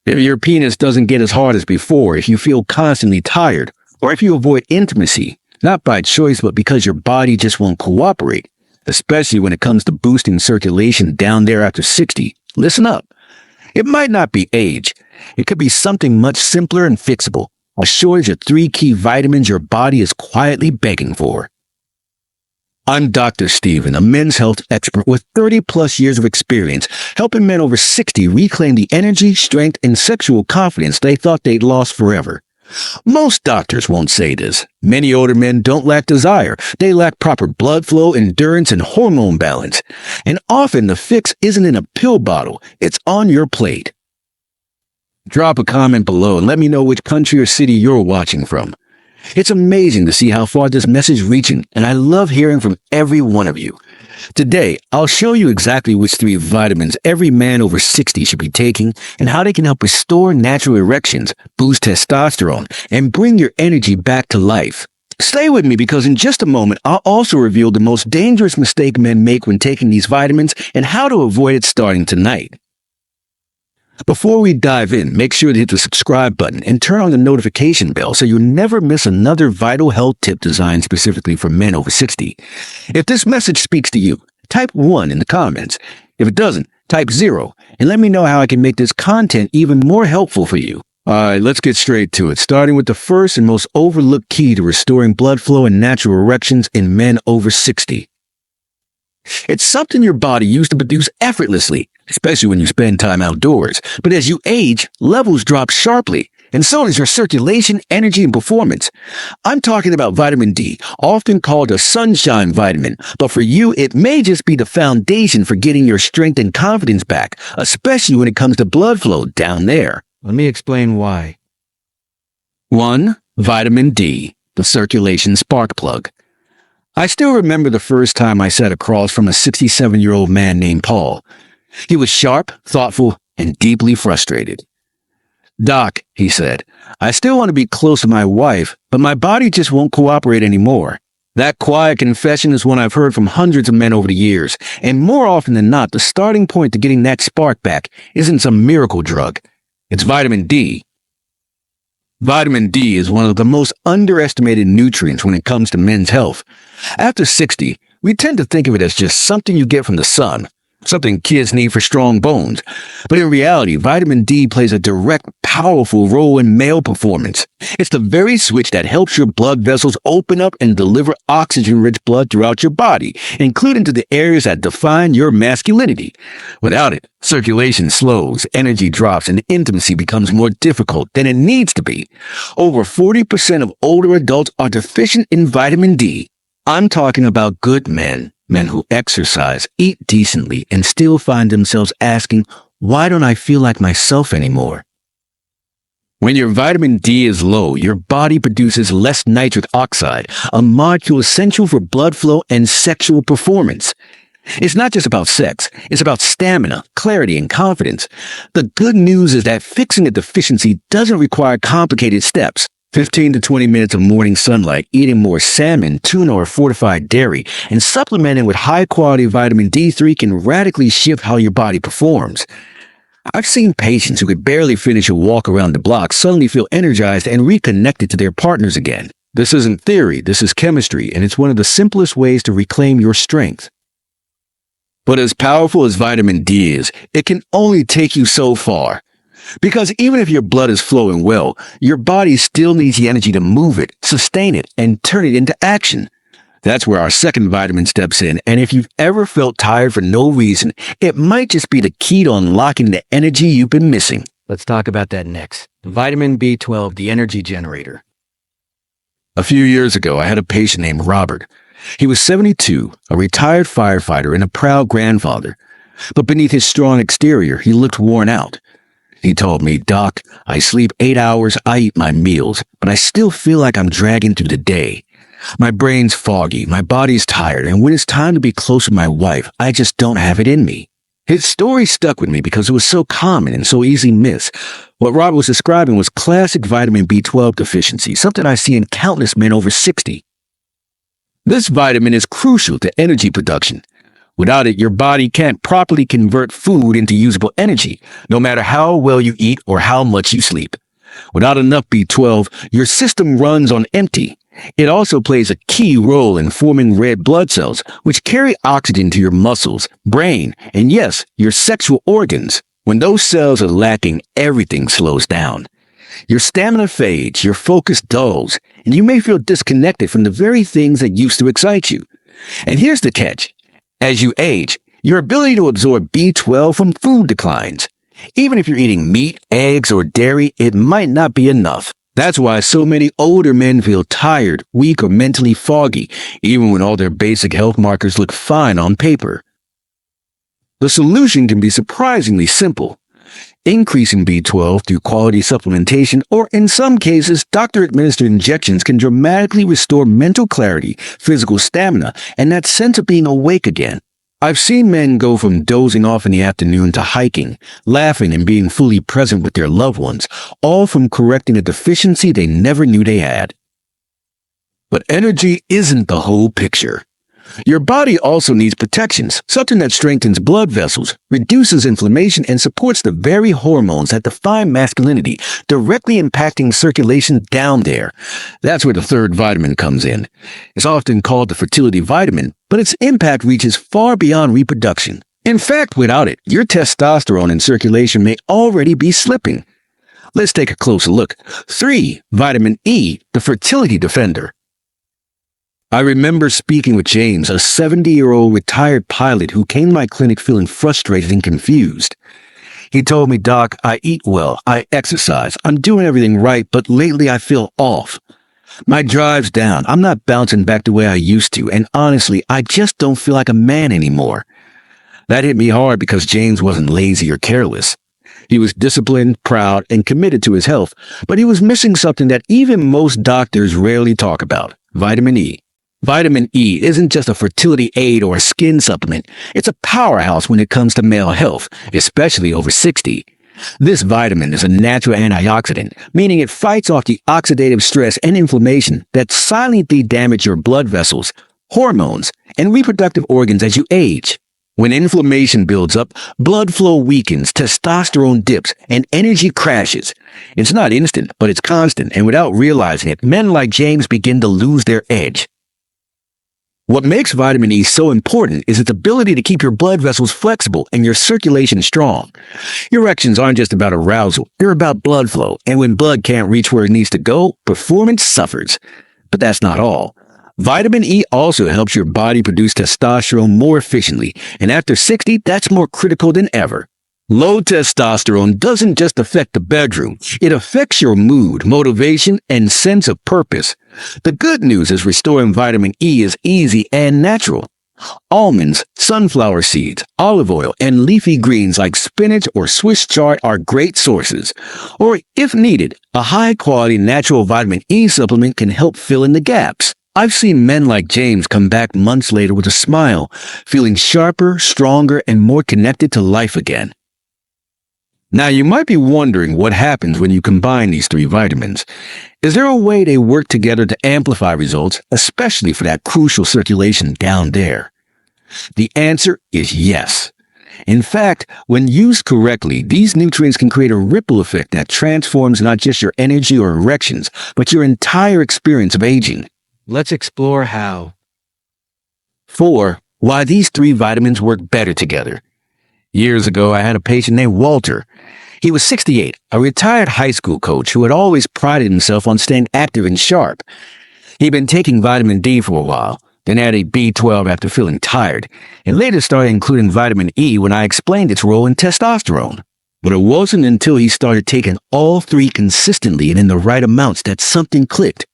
If your penis doesn't get as hard as before, if you feel constantly tired, or if you avoid intimacy, not by choice but because your body just won't cooperate, especially when it comes to boosting circulation down there after 60, listen up. It might not be age. It could be something much simpler and fixable. A shortage of 3 key vitamins your body is quietly begging for. I'm Dr. Steven, a men's health expert with 30-plus years of experience, helping men over 60 reclaim the energy, strength, and sexual confidence they thought they'd lost forever. Most doctors won't say this. Many older men don't lack desire. They lack proper blood flow, endurance, and hormone balance. And often the fix isn't in a pill bottle. It's on your plate. Drop a comment below and let me know which country or city you're watching from. It's amazing to see how far this message is reaching, and I love hearing from every one of you. Today, I'll show you exactly which 3 vitamins every man over 60 should be taking and how they can help restore natural erections, boost testosterone, and bring your energy back to life. Stay with me because in just a moment, I'll also reveal the most dangerous mistake men make when taking these vitamins and how to avoid it starting tonight. Before we dive in, make sure to hit the subscribe button and turn on the notification bell so you'll never miss another vital health tip designed specifically for men over 60. If this message speaks to you, type 1 in the comments. If it doesn't, type 0 and let me know how I can make this content even more helpful for you. Alright, let's get straight to it, starting with the first and most overlooked key to restoring blood flow and natural erections in men over 60. It's something your body used to produce effortlessly, especially when you spend time outdoors. But as you age, levels drop sharply, and so does your circulation, energy, and performance. I'm talking about vitamin D, often called a sunshine vitamin, but for you, it may just be the foundation for getting your strength and confidence back, especially when it comes to blood flow down there. Let me explain why. 1. Vitamin D, the circulation spark plug. I still remember the first time I sat across from a 67-year-old man named Paul. He was sharp, thoughtful, and deeply frustrated. "Doc," he said, "I still want to be close to my wife, but my body just won't cooperate anymore." That quiet confession is one I've heard from hundreds of men over the years, and more often than not, the starting point to getting that spark back isn't some miracle drug. It's vitamin D. Vitamin D is one of the most underestimated nutrients when it comes to men's health. After 60, we tend to think of it as just something you get from the sun, something kids need for strong bones. But in reality, vitamin D plays a direct, powerful role in male performance. It's the very switch that helps your blood vessels open up and deliver oxygen-rich blood throughout your body, including to the areas that define your masculinity. Without it, circulation slows, energy drops, and intimacy becomes more difficult than it needs to be. Over 40% of older adults are deficient in vitamin D. I'm talking about good men who exercise, eat decently, and still find themselves asking, "Why don't I feel like myself anymore?" When your vitamin D is low, your body produces less nitric oxide, a molecule essential for blood flow and sexual performance. It's not just about sex, it's about stamina, clarity, and confidence. The good news is that fixing a deficiency doesn't require complicated steps. 15 to 20 minutes of morning sunlight, eating more salmon, tuna, or fortified dairy, and supplementing with high-quality vitamin D3 can radically shift how your body performs. I've seen patients who could barely finish a walk around the block suddenly feel energized and reconnected to their partners again. This isn't theory, this is chemistry, and it's one of the simplest ways to reclaim your strength. But as powerful as vitamin D is, it can only take you so far. Because even if your blood is flowing well, your body still needs the energy to move it, sustain it, and turn it into action. That's where our second vitamin steps in, and if you've ever felt tired for no reason, it might just be the key to unlocking the energy you've been missing. Let's talk about that next. Vitamin B12, the energy generator. A few years ago, I had a patient named Robert. He was 72, a retired firefighter and a proud grandfather. But beneath his strong exterior, he looked worn out. He told me, "Doc, I sleep 8 hours, I eat my meals, but I still feel like I'm dragging through the day. My brain's foggy, my body's tired, and when it's time to be close to my wife, I just don't have it in me." His story stuck with me because it was so common and so easily missed. What Rob was describing was classic vitamin B12 deficiency, something I see in countless men over 60. This vitamin is crucial to energy production. Without it, your body can't properly convert food into usable energy, no matter how well you eat or how much you sleep. Without enough B12, your system runs on empty. It also plays a key role in forming red blood cells, which carry oxygen to your muscles, brain, and yes, your sexual organs. When those cells are lacking, everything slows down. Your stamina fades, your focus dulls, and you may feel disconnected from the very things that used to excite you. And here's the catch. As you age, your ability to absorb B12 from food declines. Even if you're eating meat, eggs, or dairy, it might not be enough. That's why so many older men feel tired, weak, or mentally foggy, even when all their basic health markers look fine on paper. The solution can be surprisingly simple. Increasing B12 through quality supplementation, or in some cases, doctor-administered injections can dramatically restore mental clarity, physical stamina, and that sense of being awake again. I've seen men go from dozing off in the afternoon to hiking, laughing, and being fully present with their loved ones, all from correcting a deficiency they never knew they had. But energy isn't the whole picture. Your body also needs protections, something that strengthens blood vessels, reduces inflammation, and supports the very hormones that define masculinity, directly impacting circulation down there. That's where the third vitamin comes in. It's often called the fertility vitamin, but its impact reaches far beyond reproduction. In fact, without it, your testosterone in circulation may already be slipping. Let's take a closer look. 3. Vitamin E, the fertility defender. I remember speaking with James, a 70-year-old retired pilot who came to my clinic feeling frustrated and confused. He told me, "Doc, I eat well, I exercise, I'm doing everything right, but lately I feel off. My drive's down, I'm not bouncing back the way I used to, and honestly, I just don't feel like a man anymore." That hit me hard because James wasn't lazy or careless. He was disciplined, proud, and committed to his health, but he was missing something that even most doctors rarely talk about: vitamin E. Vitamin E isn't just a fertility aid or a skin supplement. It's a powerhouse when it comes to male health, especially over 60. This vitamin is a natural antioxidant, meaning it fights off the oxidative stress and inflammation that silently damage your blood vessels, hormones, and reproductive organs as you age. When inflammation builds up, blood flow weakens, testosterone dips, and energy crashes. It's not instant, but it's constant, and without realizing it, men like James begin to lose their edge. What makes vitamin E so important is its ability to keep your blood vessels flexible and your circulation strong. Erections aren't just about arousal, they're about blood flow, and when blood can't reach where it needs to go, performance suffers. But that's not all. Vitamin E also helps your body produce testosterone more efficiently, and after 60, that's more critical than ever. Low testosterone doesn't just affect the bedroom, it affects your mood, motivation, and sense of purpose. The good news is restoring vitamin E is easy and natural. Almonds, sunflower seeds, olive oil, and leafy greens like spinach or Swiss chard are great sources. Or, if needed, a high-quality natural vitamin E supplement can help fill in the gaps. I've seen men like James come back months later with a smile, feeling sharper, stronger, and more connected to life again. Now, you might be wondering what happens when you combine these 3 vitamins. Is there a way they work together to amplify results, especially for that crucial circulation down there? The answer is yes. In fact, when used correctly, these nutrients can create a ripple effect that transforms not just your energy or erections, but your entire experience of aging. Let's explore how. 4. Why these 3 vitamins work better together. Years ago, I had a patient named Walter. He was 68, a retired high school coach who had always prided himself on staying active and sharp. He'd been taking vitamin D for a while, then added B12 after feeling tired, and later started including vitamin E when I explained its role in testosterone. But it wasn't until he started taking all 3 consistently and in the right amounts that something clicked.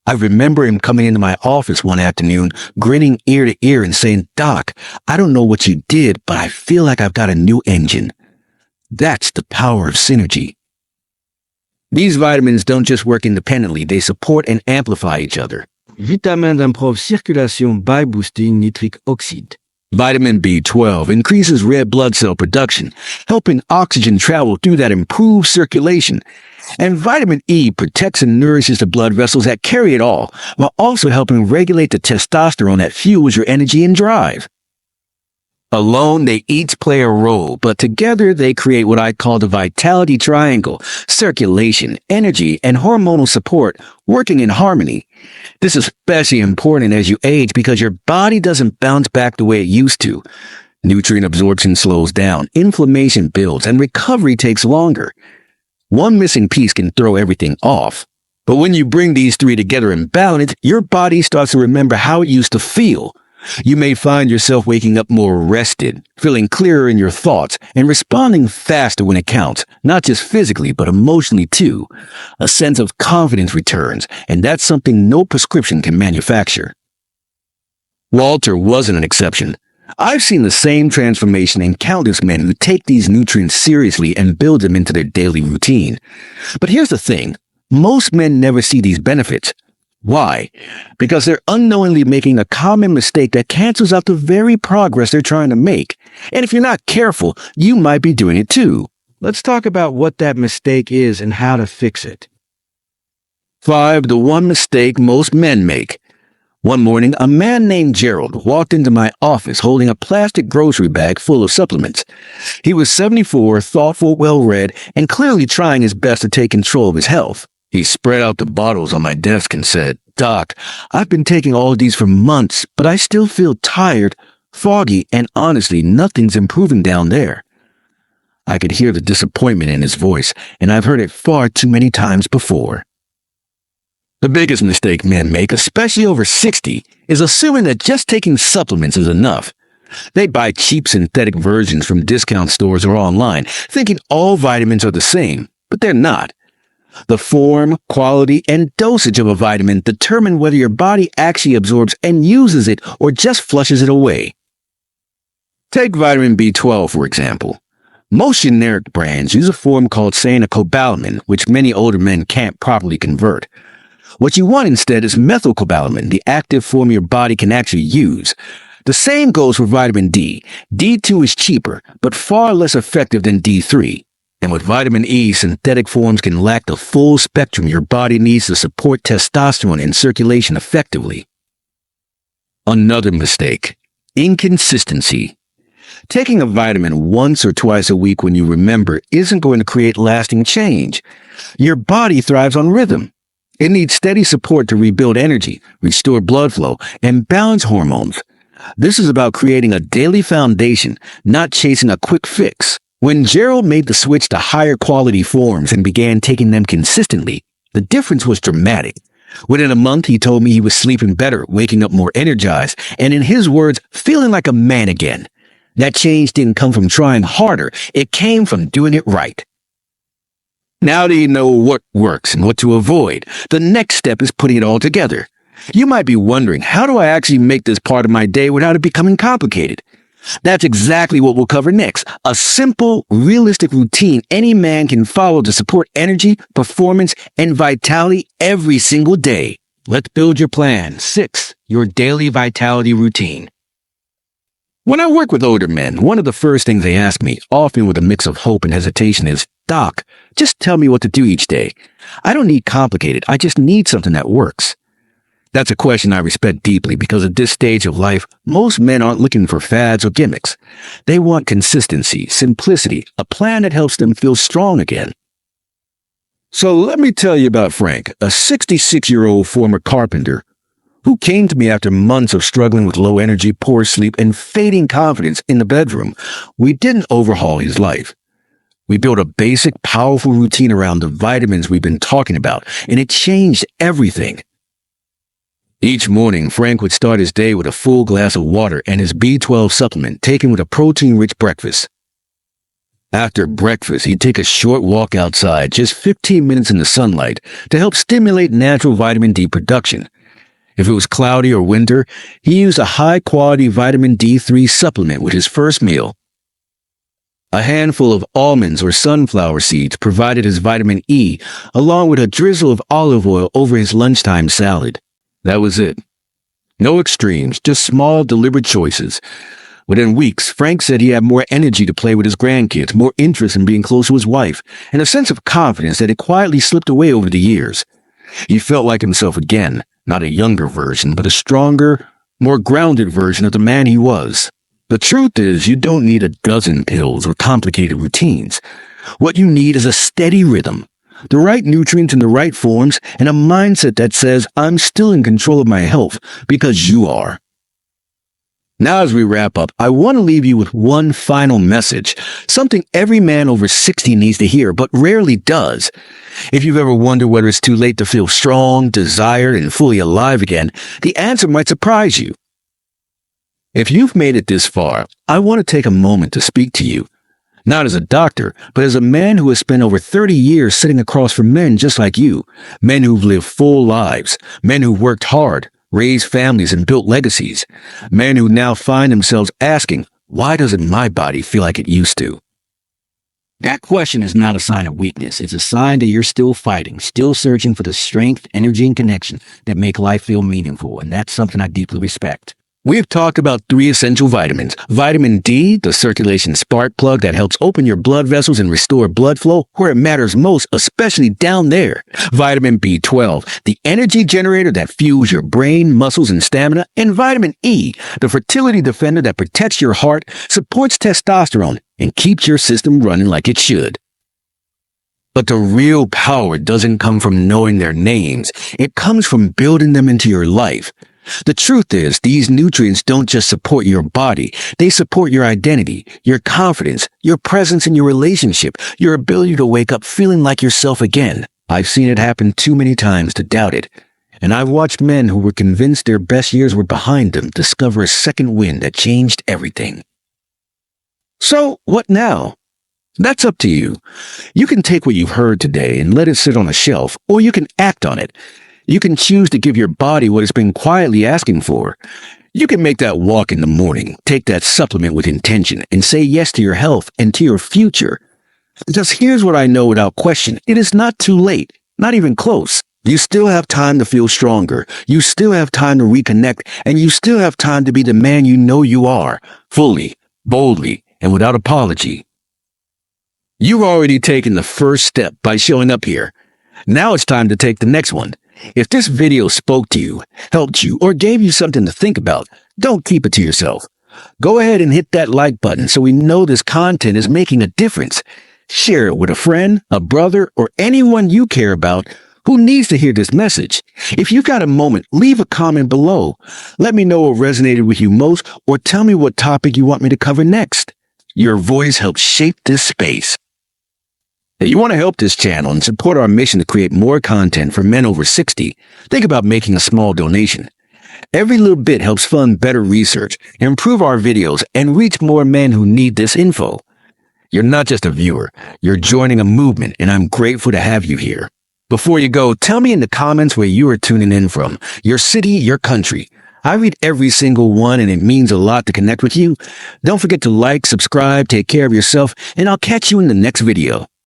I remember him coming into my office one afternoon, grinning ear to ear and saying, "Doc, I don't know what you did, but I feel like I've got a new engine." That's the power of synergy. These vitamins don't just work independently, they support and amplify each other. Vitamins improve circulation by boosting nitric oxide. Vitamin B12 increases red blood cell production, helping oxygen travel through that improved circulation. And vitamin E protects and nourishes the blood vessels that carry it all, while also helping regulate the testosterone that fuels your energy and drive. Alone, they each play a role, but together they create what I call the vitality triangle: circulation, energy, and hormonal support working in harmony. This is especially important as you age because your body doesn't bounce back the way it used to. Nutrient absorption slows down, inflammation builds, and recovery takes longer. One missing piece can throw everything off. But when you bring these three together in balance, your body starts to remember how it used to feel. You may find yourself waking up more rested, feeling clearer in your thoughts, and responding faster when it counts, not just physically, but emotionally too. A sense of confidence returns, and that's something no prescription can manufacture. Walter wasn't an exception. I've seen the same transformation in countless men who take these nutrients seriously and build them into their daily routine. But here's the thing. Most men never see these benefits. Why? Because they're unknowingly making a common mistake that cancels out the very progress they're trying to make. And if you're not careful, you might be doing it too. Let's talk about what that mistake is and how to fix it. 5. The one mistake most men make. One morning, a man named Gerald walked into my office holding a plastic grocery bag full of supplements. He was 74, thoughtful, well-read, and clearly trying his best to take control of his health. He spread out the bottles on my desk and said, "Doc, I've been taking all of these for months, but I still feel tired, foggy, and honestly, nothing's improving down there." I could hear the disappointment in his voice, and I've heard it far too many times before. The biggest mistake men make, especially over 60, is assuming that just taking supplements is enough. They buy cheap synthetic versions from discount stores or online, thinking all vitamins are the same, but they're not. The form, quality, and dosage of a vitamin determine whether your body actually absorbs and uses it or just flushes it away. Take vitamin B12, for example. Most generic brands use a form called cyanocobalamin, which many older men can't properly convert. What you want instead is methylcobalamin, the active form your body can actually use. The same goes for vitamin D. D2 is cheaper, but far less effective than D3. And with vitamin E, synthetic forms can lack the full spectrum your body needs to support testosterone and circulation effectively. Another mistake: inconsistency. Taking a vitamin once or twice a week when you remember isn't going to create lasting change. Your body thrives on rhythm. It needs steady support to rebuild energy, restore blood flow, and balance hormones. This is about creating a daily foundation, not chasing a quick fix. When Gerald made the switch to higher quality forms and began taking them consistently, the difference was dramatic. Within a month, he told me he was sleeping better, waking up more energized, and in his words, feeling like a man again. That change didn't come from trying harder. It came from doing it right. Now that you know what works and what to avoid, the next step is putting it all together. You might be wondering, how do I actually make this part of my day without it becoming complicated? That's exactly what we'll cover next. A simple, realistic routine any man can follow to support energy, performance, and vitality every single day. Let's build your plan. 6. Your daily vitality routine. When I work with older men, one of the first things they ask me, often with a mix of hope and hesitation, is, "Doc, just tell me what to do each day. I don't need complicated. I just need something that works." That's a question I respect deeply because at this stage of life, most men aren't looking for fads or gimmicks. They want consistency, simplicity, a plan that helps them feel strong again. So let me tell you about Frank, a 66-year-old former carpenter who came to me after months of struggling with low energy, poor sleep, and fading confidence in the bedroom. We didn't overhaul his life. We built a basic, powerful routine around the vitamins we've been talking about, and it changed everything. Each morning, Frank would start his day with a full glass of water and his B12 supplement taken with a protein-rich breakfast. After breakfast, he'd take a short walk outside, just 15 minutes in the sunlight, to help stimulate natural vitamin D production. If it was cloudy or winter, he used a high-quality vitamin D3 supplement with his first meal. A handful of almonds or sunflower seeds provided his vitamin E, along with a drizzle of olive oil over his lunchtime salad. That was it. No extremes, just small, deliberate choices. Within weeks, Frank said he had more energy to play with his grandkids, more interest in being close to his wife, and a sense of confidence that had quietly slipped away over the years. He felt like himself again, not a younger version, but a stronger, more grounded version of the man he was. The truth is, you don't need a dozen pills or complicated routines. What you need is a steady rhythm, the right nutrients in the right forms, and a mindset that says, I'm still in control of my health because you are. Now, as we wrap up, I want to leave you with one final message, something every man over 60 needs to hear, but rarely does. If you've ever wondered whether it's too late to feel strong, desired, and fully alive again, the answer might surprise you. If you've made it this far, I want to take a moment to speak to you. Not as a doctor, but as a man who has spent over 30 years sitting across from men just like you, men who've lived full lives, men who've worked hard, raised families, and built legacies, men who now find themselves asking, why doesn't my body feel like it used to? That question is not a sign of weakness. It's a sign that you're still fighting, still searching for the strength, energy, and connection that make life feel meaningful, and that's something I deeply respect. We've talked about 3 essential vitamins. Vitamin D, the circulation spark plug that helps open your blood vessels and restore blood flow where it matters most, especially down there. Vitamin B12, the energy generator that fuels your brain, muscles, and stamina. And vitamin E, the fertility defender that protects your heart, supports testosterone, and keeps your system running like it should. But the real power doesn't come from knowing their names. It comes from building them into your life. The truth is, these nutrients don't just support your body, they support your identity, your confidence, your presence in your relationship, your ability to wake up feeling like yourself again. I've seen it happen too many times to doubt it. And I've watched men who were convinced their best years were behind them discover a second wind that changed everything. So, what now? That's up to you. You can take what you've heard today and let it sit on a shelf, or you can act on it. You can choose to give your body what it's been quietly asking for. You can make that walk in the morning, take that supplement with intention, and say yes to your health and to your future. Because here's what I know without question. It is not too late, not even close. You still have time to feel stronger. You still have time to reconnect, and you still have time to be the man you know you are, fully, boldly, and without apology. You've already taken the first step by showing up here. Now it's time to take the next one. If this video spoke to you, helped you, or gave you something to think about, don't keep it to yourself. Go ahead and hit that like button so we know this content is making a difference. Share it with a friend, a brother, or anyone you care about who needs to hear this message. If you've got a moment, leave a comment below. Let me know what resonated with you most, or tell me what topic you want me to cover next. Your voice helps shape this space. If you want to help this channel and support our mission to create more content for men over 60, think about making a small donation. Every little bit helps fund better research, improve our videos, and reach more men who need this info. You're not just a viewer, you're joining a movement, and I'm grateful to have you here. Before you go, tell me in the comments where you are tuning in from, your city, your country. I read every single one, and it means a lot to connect with you. Don't forget to like, subscribe, take care of yourself, and I'll catch you in the next video.